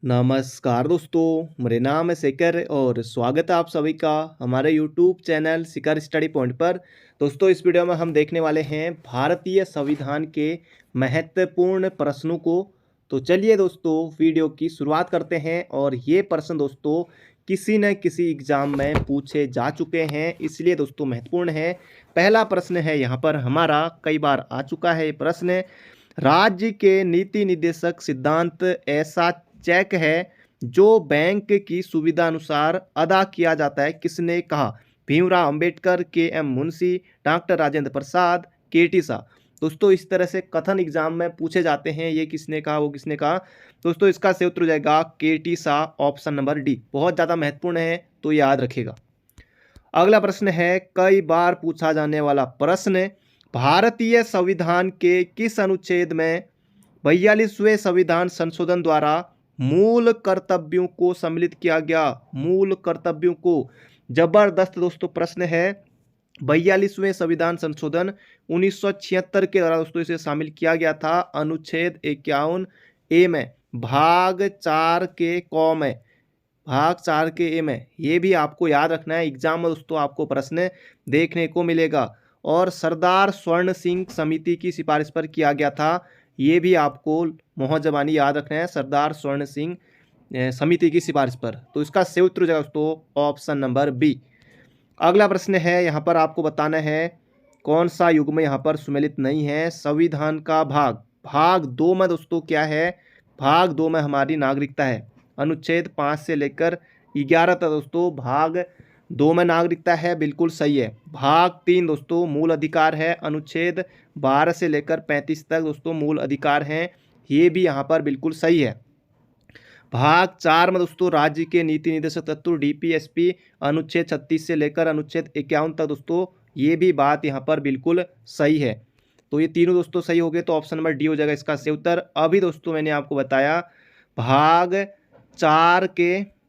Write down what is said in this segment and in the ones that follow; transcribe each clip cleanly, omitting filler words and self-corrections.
नमस्कार दोस्तों, मेरे नाम है शेखर और स्वागत है आप सभी का हमारे यूट्यूब चैनल शिखर स्टडी पॉइंट पर। दोस्तों, इस वीडियो में हम देखने वाले हैं भारतीय संविधान के महत्वपूर्ण प्रश्नों को। तो चलिए दोस्तों, वीडियो की शुरुआत करते हैं। और ये प्रश्न दोस्तों किसी न किसी एग्जाम में पूछे जा चुके हैं, इसलिए दोस्तों महत्वपूर्ण है। पहला प्रश्न है यहाँ पर हमारा, कई बार आ चुका है ये प्रश्न। राज्य के नीति निर्देशक सिद्धांत ऐसा चेक है जो बैंक की सुविधा अनुसार अदा किया जाता है, किसने कहा? भीमराव अंबेडकर, के एम मुंशी, डॉक्टर राजेंद्र प्रसाद, के टी शाह। दोस्तों, इस तरह से कथन एग्जाम में पूछे जाते हैं, ये किसने कहा, वो किसने कहा। दोस्तों, इसका सही उत्तर हो जाएगा के T Shah, option number D. बहुत ज़्यादा महत्वपूर्ण है, तो याद रखेगा। अगला प्रश्न है, कई बार पूछा जाने वाला प्रश्न। भारतीय संविधान के किस अनुच्छेद में 42वें संविधान संशोधन द्वारा मूल कर्तव्यों को सम्मिलित किया गया? मूल कर्तव्यों को, जबरदस्त दोस्तों प्रश्न है। 42वें संविधान संशोधन 1976 के द्वारा दोस्तों इसे शामिल किया गया था अनुच्छेद 51 ए में, भाग 4 के क में, भाग 4 के ए में। ये भी आपको याद रखना है, एग्जाम में दोस्तों आपको प्रश्न देखने को मिलेगा। और सरदार स्वर्ण सिंह समिति की सिफारिश पर किया गया था, ये भी आपको मोहर जबानी याद रखना है, सरदार स्वर्ण सिंह समिति की सिफारिश पर। तो इसका सही उत्तर हो जाएगा दोस्तों ऑप्शन नंबर बी। अगला प्रश्न है, यहाँ पर आपको बताना है कौन सा युग्म यहाँ पर सुमेलित नहीं है। संविधान का भाग 2 में दोस्तों क्या है? भाग 2 में हमारी नागरिकता है। अनुच्छेद 5 से लेकर 11 तक दोस्तों भाग 2 में नागरिकता है, बिल्कुल सही है। भाग 3 दोस्तों मूल अधिकार है, अनुच्छेद 12 से लेकर 35 तक दोस्तों मूल अधिकार हैं, ये भी यहाँ पर बिल्कुल सही है। भाग 4 में दोस्तों राज्य के नीति निर्देशक तत्व डीपीएसपी, अनुच्छेद 36 से लेकर अनुच्छेद 51 तक दोस्तों, ये भी बात यहाँ पर बिल्कुल सही है। तो ये तीनों दोस्तों सही हो गए, तो ऑप्शन नंबर डी हो जाएगा इसका सही उत्तर। अभी दोस्तों मैंने आपको बताया भाग 4 के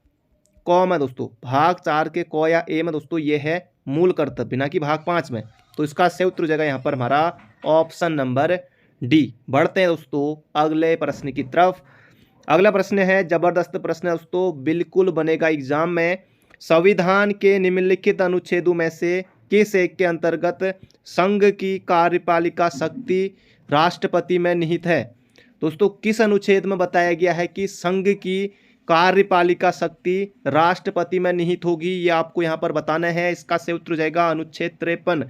क में दोस्तों, भाग 4 के क या ए में दोस्तों ये है मूल कर्तव्य, ना कि भाग 5 में। तो इसका सही उत्तर हो जाएगा यहाँ पर हमारा ऑप्शन नंबर डी। बढ़ते हैं दोस्तों अगले प्रश्न की तरफ। अगला प्रश्न है, जबरदस्त प्रश्न है दोस्तों, बिल्कुल बनेगा एग्जाम में। संविधान के निम्नलिखित अनुच्छेदों में से किस एक के अंतर्गत संघ की कार्यपालिका शक्ति राष्ट्रपति में निहित है? दोस्तों, किस अनुच्छेद में बताया गया है कि संघ की कार्यपालिका शक्ति राष्ट्रपति में निहित होगी, ये आपको यहाँ पर बताना है। इसका सही उत्तर हो जाएगा अनुच्छेद 53।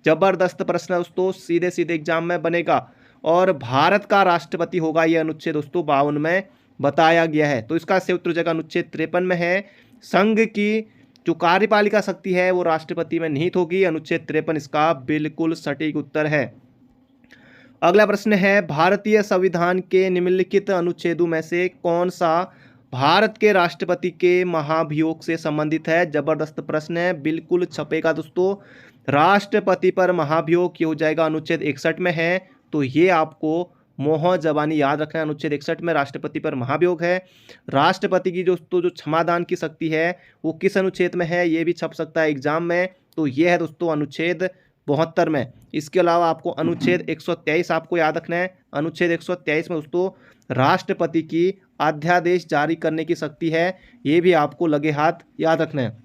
जबरदस्त प्रश्न दोस्तों, सीधे सीधे एग्जाम में बनेगा। और भारत का राष्ट्रपति होगा ये अनुच्छेद दोस्तों 52 में बताया गया है। तो इसका सही उत्तर हो जाएगा अनुच्छेद 53 में है, संघ की जो कार्यपालिका शक्ति है वो राष्ट्रपति में निहित होगी। अनुच्छेद 53 इसका बिल्कुल सटीक उत्तर है। अगला प्रश्न है, भारतीय संविधान के निम्नलिखित अनुच्छेदों में से कौन सा भारत के राष्ट्रपति के महाभियोग से संबंधित है? जबरदस्त प्रश्न है, बिल्कुल छपेगा दोस्तों। राष्ट्रपति पर महाभियोग ये हो जाएगा अनुच्छेद 61 में है, तो ये आपको मोहर जबानी याद रखना है। अनुच्छेद 61 में राष्ट्रपति पर महाभियोग है। राष्ट्रपति की दोस्तों जो क्षमादान की शक्ति है वो किस अनुच्छेद में है, ये भी छप सकता है एग्जाम में। तो ये है दोस्तों अनुच्छेद 72 में। इसके अलावा आपको अनुच्छेद 123 आपको याद रखना है। अनुच्छेद 123 में दोस्तों राष्ट्रपति की अध्यादेश जारी करने की शक्ति है, ये भी आपको लगे हाथ याद रखना है।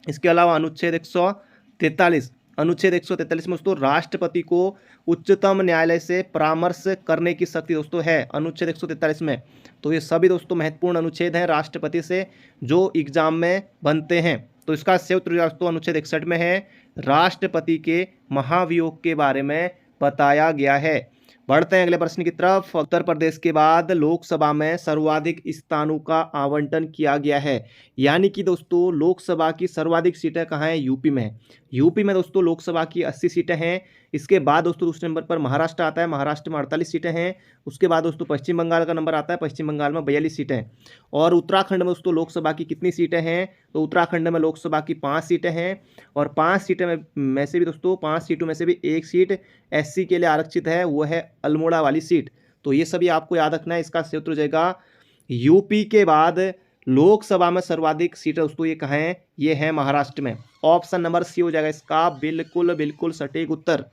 इसके अलावा अनुच्छेद 143 में दोस्तों राष्ट्रपति को उच्चतम न्यायालय से परामर्श करने की शक्ति दोस्तों है अनुच्छेद 143 में। तो ये सभी दोस्तों महत्वपूर्ण अनुच्छेद हैं राष्ट्रपति से जो एग्जाम में बनते हैं। तो इसका सही उत्तर दोस्तों अनुच्छेद 61 में है, राष्ट्रपति के महाभियोग के बारे में बताया गया है। बढ़ते हैं अगले प्रश्न की तरफ। उत्तर प्रदेश के बाद लोकसभा में सर्वाधिक स्थानों का आवंटन किया गया है, यानी कि दोस्तों लोकसभा की सर्वाधिक सीटें कहाँ हैं? यूपी में है। यूपी में दोस्तों लोकसभा की 80 सीटें हैं। इसके बाद दोस्तों दूसरे नंबर पर महाराष्ट्र आता है, महाराष्ट्र में 48 सीटें हैं। उसके बाद दोस्तों पश्चिम बंगाल का नंबर आता है, पश्चिम बंगाल में 42 सीटें हैं। और उत्तराखंड में दोस्तों लोकसभा की कितनी सीटें हैं? तो उत्तराखंड में लोकसभा की 5 सीटें हैं। और 5 सीटें में से भी दोस्तों 5 सीटों में से भी एक सीट एससी के लिए आरक्षित है, वो है अल्मोड़ा वाली सीट। तो ये सभी आपको याद रखना है। इसका सही उत्तर हो जाएगा यूपी के बाद लोकसभा में सर्वाधिक सीटें दोस्तों ये कहाँ हैं? ये है महाराष्ट्र में। ऑप्शन नंबर सी हो जाएगा इसका बिल्कुल बिल्कुल सटीक उत्तर।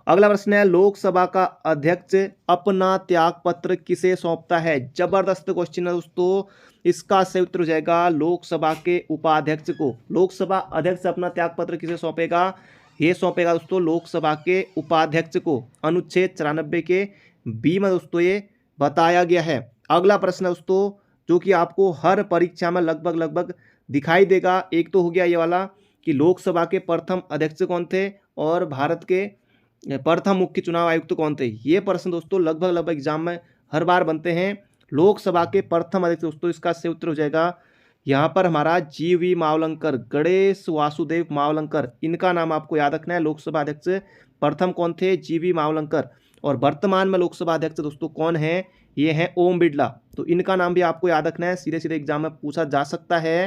अगला प्रश्न है, लोकसभा का अध्यक्ष अपना त्याग पत्र किसे सौंपता है? जबरदस्त क्वेश्चन है दोस्तों। इसका सही उत्तर हो जाएगा लोकसभा के उपाध्यक्ष को। लोकसभा अध्यक्ष अपना त्याग पत्र किसे सौंपेगा? ये सौंपेगा दोस्तों लोकसभा के उपाध्यक्ष को। अनुच्छेद 94 के बी में दोस्तों ये बताया गया है। अगला प्रश्न दोस्तों जो कि आपको हर परीक्षा में लगभग दिखाई देगा। एक तो हो गया ये वाला कि लोकसभा के प्रथम अध्यक्ष कौन थे और भारत के प्रथम मुख्य चुनाव आयुक्त कौन थे। ये प्रश्न दोस्तों लगभग एग्जाम में हर बार बनते हैं। लोकसभा के प्रथम अध्यक्ष दोस्तों इसका सही उत्तर हो जाएगा यहाँ पर हमारा GV मावलंकर, गणेश वासुदेव मावलंकर, इनका नाम आपको याद रखना है। लोकसभा अध्यक्ष प्रथम कौन थे? GV मावलंकर। और वर्तमान में लोकसभा अध्यक्ष दोस्तों कौन है? ये हैं ओम बिरला। तो इनका नाम भी आपको याद रखना है। सीधे एग्जाम में पूछा जा सकता है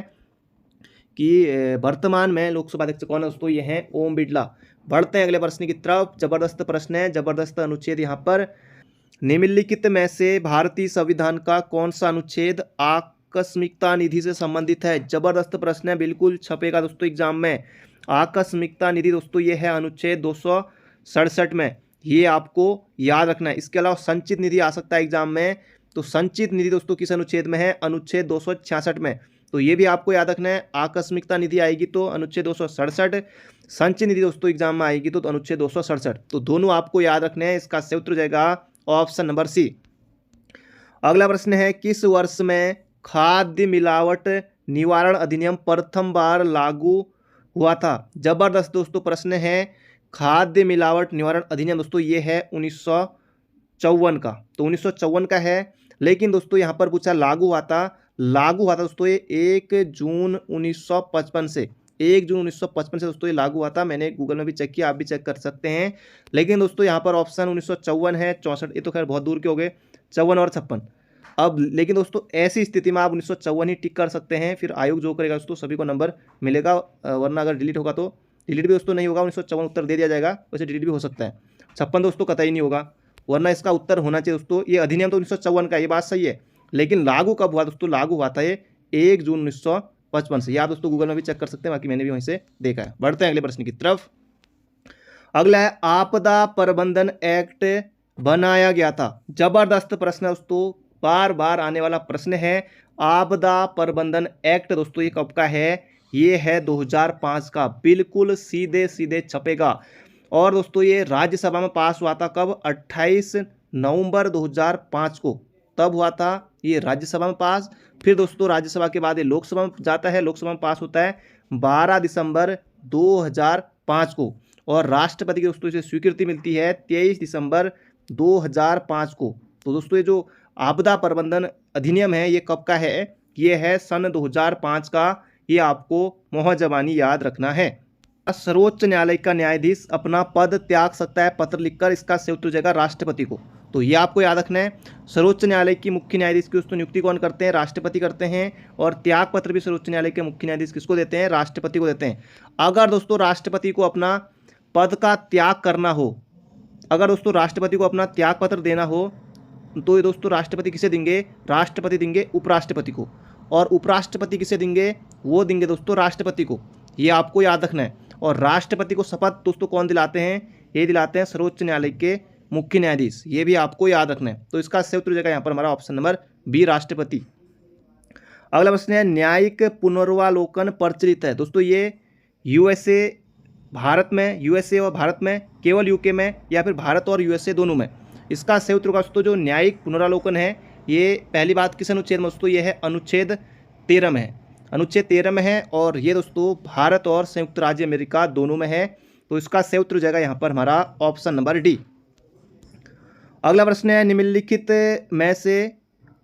कि वर्तमान में लोकसभा अध्यक्ष कौन है दोस्तों? ये हैं ओम बिरला। बढ़ते हैं अगले प्रश्न की तरफ। जबरदस्त प्रश्न है, जबरदस्त अनुच्छेद यहाँ पर। निम्नलिखित में से भारतीय संविधान का कौन सा अनुच्छेद आकस्मिकता निधि से संबंधित है? जबरदस्त प्रश्न है, बिल्कुल छपेगा दोस्तों एग्जाम में। आकस्मिकता निधि दोस्तों ये है अनुच्छेद 267 में। ये आपको याद रखना है। इसके अलावा संचित निधि आ सकता है एग्जाम में। तो संचित निधि दोस्तों किस अनुच्छेद में है? अनुच्छेद 266 में। तो ये भी आपको याद रखना है। आकस्मिकता निधि आएगी तो अनुच्छेद 267, संचित निधि दोस्तों एग्जाम में आएगी तो अनुच्छेद 267। तो दोनों आपको याद रखने हैं। इसका सही उत्तर जाएगा ऑप्शन नंबर सी। अगला प्रश्न है, किस वर्ष में खाद्य मिलावट निवारण अधिनियम प्रथम बार लागू हुआ था? जबरदस्त दोस्तों प्रश्न है। खाद्य मिलावट निवारण अधिनियम दोस्तों ये है 1954 का। तो 1954 का है। लेकिन दोस्तों यहाँ पर पूछा लागू हुआ था दोस्तों ये 1 जून 1955 से। 1 जून 1955 से दोस्तों ये लागू हुआ था। मैंने गूगल में भी चेक किया, आप भी चेक कर सकते हैं। लेकिन दोस्तों यहाँ पर ऑप्शन 1954 है, 64 ये तो खैर बहुत दूर के हो गए, 54 और 56। अब लेकिन दोस्तों ऐसी स्थिति में आप 1954 ही टिक कर सकते हैं। फिर आयोग जो करेगा दोस्तों सभी को नंबर मिलेगा। वरना अगर डिलीट होगा तो डिलीट भी दोस्तों नहीं होगा। 1954 उत्तर दे दिया जाएगा। वैसे डिलीट भी हो सकता है। 56 दोस्तों कतई नहीं होगा। वरना इसका उत्तर होना चाहिए दोस्तों। ये अधिनियम तो 1954 का, ये बात सही है। लेकिन लागू कब हुआ दोस्तों? लागू हुआ था ये 1 जून 1955 से। आप दोस्तों गूगल में भी चेक कर सकते हैं, बाकी मैंने भी वहीं से देखा है। बढ़ते हैं अगले प्रश्न की तरफ। अगला है, आपदा प्रबंधन एक्ट बनाया गया था। जबरदस्त प्रश्न है दोस्तों, बार बार आने वाला प्रश्न है। आपदा प्रबंधन एक्ट दोस्तों ये कब का है? ये है 2005 का। बिल्कुल सीधे छपेगा। और दोस्तों ये राज्यसभा में पास हुआ था कब? 28 नवंबर 2005 को तब हुआ था ये राज्यसभा में पास। फिर दोस्तों राज्यसभा के बाद ये लोकसभा में जाता है। लोकसभा में पास होता है 12 दिसंबर 2005 को। और राष्ट्रपति की दोस्तों इसे स्वीकृति मिलती है 23 दिसंबर 2005 को। तो दोस्तों ये जो आपदा प्रबंधन अधिनियम है ये कब का है? ये है सन 2005 का। ये आपको मोहजबानी याद रखना है। सर्वोच्च न्यायालय का न्यायाधीश अपना पद त्याग सकता है पत्र लिखकर। इसका सही उत्तर हो जाएगा राष्ट्रपति को। तो ये आपको याद रखना है। सर्वोच्च न्यायालय की मुख्य न्यायाधीश की दोस्तों नियुक्ति कौन करते हैं? राष्ट्रपति करते हैं। और त्याग पत्र भी सर्वोच्च न्यायालय के मुख्य न्यायाधीश किसको देते हैं? राष्ट्रपति को देते हैं। अगर दोस्तों राष्ट्रपति को अपना पद का त्याग करना हो, अगर दोस्तों राष्ट्रपति को अपना त्याग पत्र देना हो तो ये दोस्तों राष्ट्रपति किसे देंगे? राष्ट्रपति देंगे उपराष्ट्रपति को। और उपराष्ट्रपति किसे देंगे? वो देंगे दोस्तों राष्ट्रपति को। ये आपको याद रखना है। और राष्ट्रपति को शपथ दोस्तों कौन दिलाते हैं? ये दिलाते हैं सर्वोच्च न्यायालय के मुख्य न्यायाधीश। ये भी आपको याद रखना है। तो इसका सही उत्तर हो जाएगा यहाँ पर हमारा ऑप्शन नंबर बी, राष्ट्रपति। अगला प्रश्न है, न्यायिक पुनर्वालोकन प्रचलित है। दोस्तों ये यूएसए भारत में, यूएसए और भारत में, केवल यूके में, या फिर भारत और यूएसए दोनों में? इसका सही उत्तर होगा दोस्तों जो न्यायिक पुनरावलोकन है ये पहली बात किस अनुच्छेद में दोस्तों? ये है अनुच्छेद 13 में है। अनुच्छेद 13 में है। और ये दोस्तों भारत और संयुक्त राज्य अमेरिका दोनों में है। तो इसका सही उत्तर हो जाएगा यहाँ पर हमारा ऑप्शन नंबर डी। अगला प्रश्न है, निम्नलिखित में से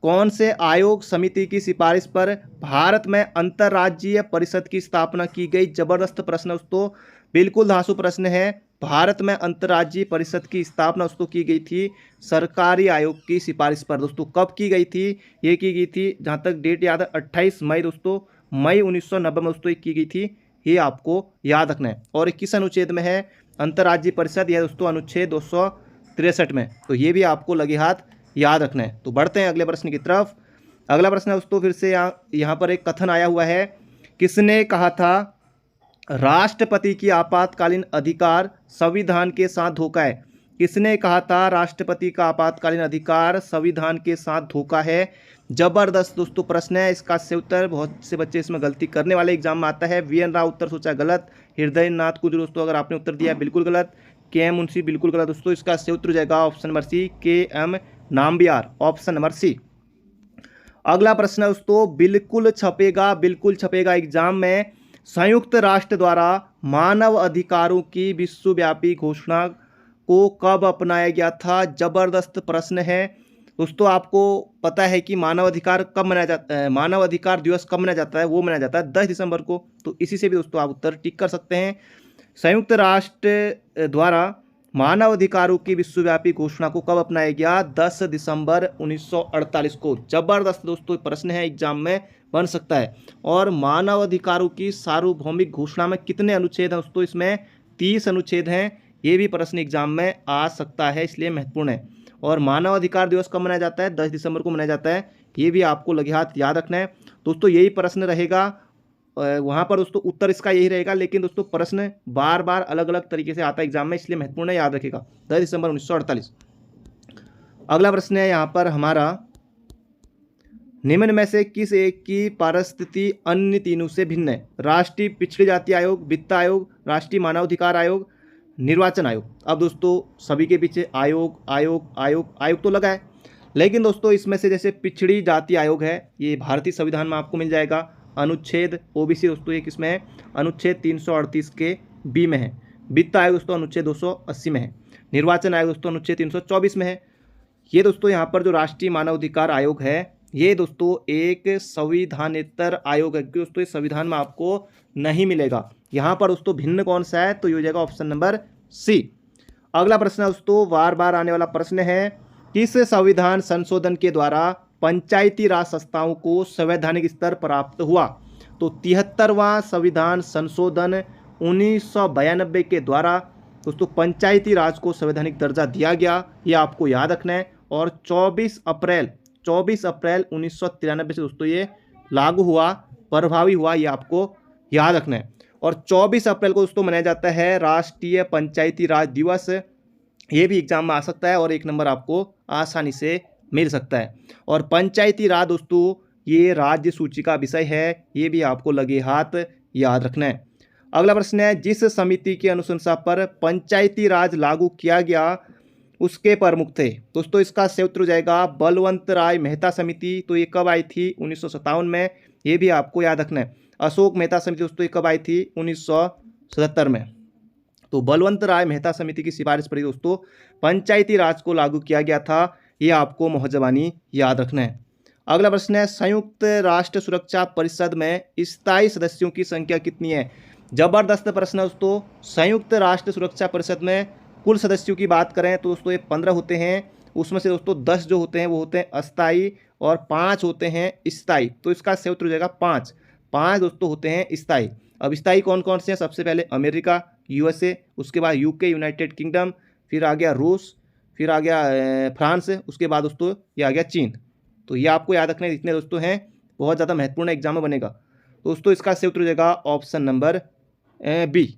कौन से आयोग समिति की सिफारिश पर भारत में अंतर्राज्यीय परिषद की स्थापना की गई? जबरदस्त प्रश्न दोस्तों, बिल्कुल धांसू प्रश्न है। भारत में अंतर्राज्यीय परिषद की स्थापना दोस्तों की गई थी सरकारी आयोग की सिफारिश पर। दोस्तों कब की गई थी? ये की गई थी, जहाँ तक डेट याद है, 28 मई दोस्तों, मई 1990 में दोस्तों की गई थी। ये आपको याद रखना है। और किस अनुच्छेद में है अंतर्राज्यीय परिषद? यह दोस्तों अनुच्छेद 263 में। तो ये भी आपको लगे हाथ याद रखना है। तो बढ़ते हैं अगले प्रश्न की तरफ। अगला प्रश्न है दोस्तों फिर से यहाँ पर एक कथन आया हुआ है, किसने कहा था राष्ट्रपति की आपातकालीन अधिकार संविधान के साथ धोखा है? किसने कहा था राष्ट्रपति का आपातकालीन अधिकार संविधान के साथ धोखा है? जबरदस्त दोस्तों प्रश्न है, इसका सही उत्तर, बहुत से बच्चे इसमें गलती करने वाले एग्जाम में आता है। वीएन राव उत्तर सोचा गलत। हृदय नाथ कुंज दोस्तों अगर आपने उत्तर दिया बिल्कुल गलत। के एम मुंशी बिल्कुल गलत दोस्तों। इसका सही उत्तर हो जाएगा option number C, K M Nambiar, option number C. अगला प्रश्न है दोस्तों, बिल्कुल छपेगा एग्जाम में, संयुक्त राष्ट्र द्वारा मानव अधिकारों की विश्वव्यापी घोषणा को कब अपनाया गया था? जबरदस्त प्रश्न है दोस्तों। आपको पता है कि मानव अधिकार कब मनाया जाता है, मानव अधिकार दिवस कब मनाया जाता है? वो मनाया जाता है 10 दिसंबर को। तो इसी से भी दोस्तों आप उत्तर टिक कर सकते हैं। संयुक्त राष्ट्र द्वारा मानव अधिकारों की विश्वव्यापी घोषणा को कब अपनाया गया? 10 दिसंबर 1948 को। जबरदस्त दोस्तों प्रश्न है, एग्जाम में बन सकता है। और मानव अधिकारों की सार्वभौमिक घोषणा में कितने अनुच्छेद हैं दोस्तों? इसमें 30 अनुच्छेद हैं। ये भी प्रश्न एग्जाम में आ सकता है, इसलिए महत्वपूर्ण है। और मानव अधिकार दिवस कब मनाया जाता है? 10 दिसंबर को मनाया जाता है। ये भी आपको लगे हाथ याद रखना है दोस्तों। यही प्रश्न रहेगा वहाँ पर दोस्तों, उत्तर इसका यही रहेगा, लेकिन दोस्तों प्रश्न बार बार अलग अलग तरीके से आता है एग्जाम में, इसलिए महत्वपूर्ण है, याद रखेगा 10 दिसंबर 1948। अगला प्रश्न है यहाँ पर हमारा, निम्न में से किस एक की परिस्थिति अन्य तीनों से भिन्न है? राष्ट्रीय पिछड़ी जाति आयोग, वित्त आयोग, राष्ट्रीय मानवाधिकार आयोग, निर्वाचन आयोग। अब दोस्तों सभी के पीछे आयोग आयोग आयोग आयोग तो लगा है, लेकिन दोस्तों इसमें से जैसे पिछड़ी जाति आयोग है, ये भारतीय संविधान में आपको मिल जाएगा। अनुच्छेद ओबीसी दोस्तों ये किसमें है? अनुच्छेद 338 के बी में है। वित्त आयोग दोस्तों अनुच्छेद 280 में है। निर्वाचन आयोग दोस्तों अनुच्छेद 324 में है। ये दोस्तों यहाँ पर जो राष्ट्रीय मानवाधिकार आयोग है, ये दोस्तों एक संविधानेतर आयोग है, क्योंकि दोस्तों इस संविधान में आपको नहीं मिलेगा। यहाँ पर दोस्तों भिन्न कौन सा है? तो ये हो जाएगा ऑप्शन नंबर सी। अगला प्रश्न दोस्तों बार बार आने वाला प्रश्न है, किस संविधान संशोधन के द्वारा पंचायती राज संस्थाओं को संवैधानिक स्तर प्राप्त हुआ? तो 73वां संविधान संशोधन 1992 के द्वारा दोस्तों पंचायती राज को संवैधानिक दर्जा दिया गया, ये आपको याद रखना है। और 24 अप्रैल 1993 से दोस्तों ये लागू हुआ, प्रभावी हुआ, ये आपको याद रखना है। और 24 अप्रैल को दोस्तों मनाया जाता है राष्ट्रीय पंचायती राज दिवस। ये भी एग्जाम में आ सकता है और 1 नंबर आपको आसानी से मिल सकता है। और पंचायती राज दोस्तों ये राज्य सूची का विषय है, ये भी आपको लगे हाथ याद रखना है। अगला प्रश्न है, जिस समिति की अनुशंसा पर पंचायती राज लागू किया गया उसके प्रमुख थे? दोस्तों इसका सही उत्तर हो जाएगा बलवंत राय मेहता समिति। तो ये कब आई थी? 1957 में। ये भी आपको याद रखना है। अशोक मेहता समिति दोस्तों ये कब आई थी? 1977 में। तो बलवंत राय मेहता समिति की सिफारिश पर दोस्तों पंचायती राज को लागू किया गया था, ये आपको मोहजबानी याद रखना है। अगला प्रश्न है, संयुक्त राष्ट्र सुरक्षा परिषद में स्थायी सदस्यों की संख्या कितनी है? जबरदस्त प्रश्न है दोस्तों। संयुक्त राष्ट्र सुरक्षा परिषद में कुल सदस्यों की बात करें तो दोस्तों ये 15 होते हैं। उसमें से दोस्तों 10 जो होते हैं वो होते हैं अस्थायी और 5 होते हैं स्थायी। तो इसका सही उत्तर हो जाएगा 5 दोस्तों होते हैं स्थायी। अब स्थायी कौन कौन से हैं? सबसे पहले अमेरिका, यूएसए, उसके बाद यूके यूनाइटेड किंगडम, फिर आ गया रूस, फिर आ गया फ्रांस, उसके बाद दोस्तों ये आ गया चीन। तो ये आपको याद रखना है, जितने दोस्तों हैं बहुत ज़्यादा महत्वपूर्ण एग्जाम में बनेगा। दोस्तों इसका सही उत्तर हो जाएगा ऑप्शन नंबर बी।